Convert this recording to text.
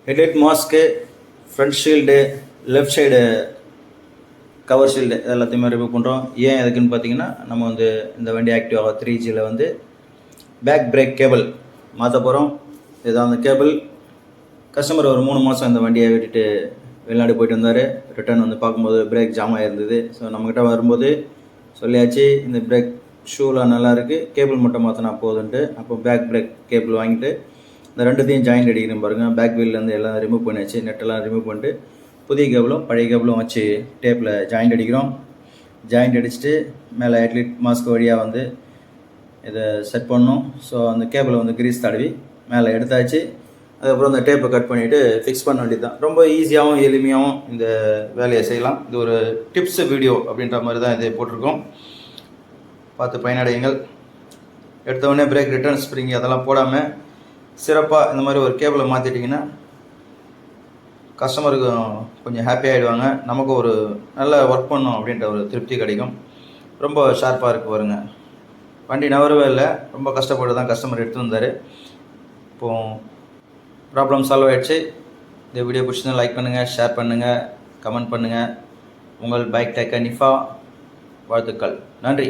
Headlight mask, front shield, left side cover shield எல்லாத்தையுமே remove பண்ணுறோம். ஏன் எதுக்குன்னு பார்த்தீங்கன்னா, நம்ம வந்து இந்த வண்டி ஆக்டிவா 3Gயில் வந்து பேக் பிரேக் கேபிள் மாற்ற போகிறோம். இதுதான் அந்த கேபிள். கஸ்டமர் ஒரு 3 மாதம் இந்த வண்டியை விட்டுட்டு வெளிநாடு போயிட்டு வந்தார். ரிட்டர்ன் வந்து பார்க்கும்போது பிரேக் ஜாம் ஆகிருந்தது. ஸோ நம்மக்கிட்ட வரும்போது சொல்லியாச்சு, இந்த பிரேக் ஷூலாம் நல்லாயிருக்கு, கேபிள் மட்டும் மாற்றினா போதுன்ட்டு. அப்போ பேக் பிரேக் கேபிள் வாங்கிட்டு இந்த ரெண்டுத்தையும் ஜாயிண்ட் அடிக்கிறேன் பாருங்கள். பேக் வீல்லேருந்து எல்லாம் ரிமூவ் பண்ணியாச்சு, நெட்டெல்லாம் ரிமூவ் பண்ணிட்டு புதிய கேபிளும் பழைய கேபிளும் வச்சு டேப்பில் ஜாயிண்ட் அடிக்கிறோம். ஜாயிண்ட் அடிச்சுட்டு மேலே ஹெட்லைட் மாஸ்க் வழியாக வந்து இதை செட் பண்ணணும். ஸோ அந்த கேபிளை வந்து கிரீஸ் தடவி மேலே எடுத்தாச்சு. அதுக்கப்புறம் அந்த டேப்பை கட் பண்ணிவிட்டு ஃபிக்ஸ் பண்ண வேண்டியது தான். ரொம்ப ஈஸியாகவும் எளிமையாகவும் இந்த வேலையை செய்யலாம். இது ஒரு டிப்ஸ் வீடியோ அப்படின்ற மாதிரி தான் இதை போட்டிருக்கோம். பார்த்து பயனடையுங்கள். எடுத்தவொடனே பிரேக், ரிட்டர்ன் ஸ்ப்ரிங் அதெல்லாம் போடாமல் சிறப்பாக இந்த மாதிரி ஒரு கேபிளை மாற்றிட்டிங்கன்னா கஸ்டமருக்கும் கொஞ்சம் ஹாப்பி ஆகிடுவாங்க. நமக்கும் ஒரு நல்ல ஒர்க் பண்ணோம் அப்படின்ற ஒரு திருப்தி கிடைக்கும். ரொம்ப ஷார்ப்பாக இருக்குது பாருங்க. வண்டி நவரவே இல்லை, ரொம்ப கஷ்டப்பட்டு தான் கஸ்டமர் எடுத்து வந்தார். இப்போது ப்ராப்ளம் சால்வ் ஆகிடுச்சு. இந்த வீடியோ பிடிச்சிருந்தா லைக் பண்ணுங்கள், ஷேர் பண்ணுங்கள், கமெண்ட் பண்ணுங்கள். உங்கள் பைக் டெக் நிஃபா வாழ்த்துக்கள். நன்றி.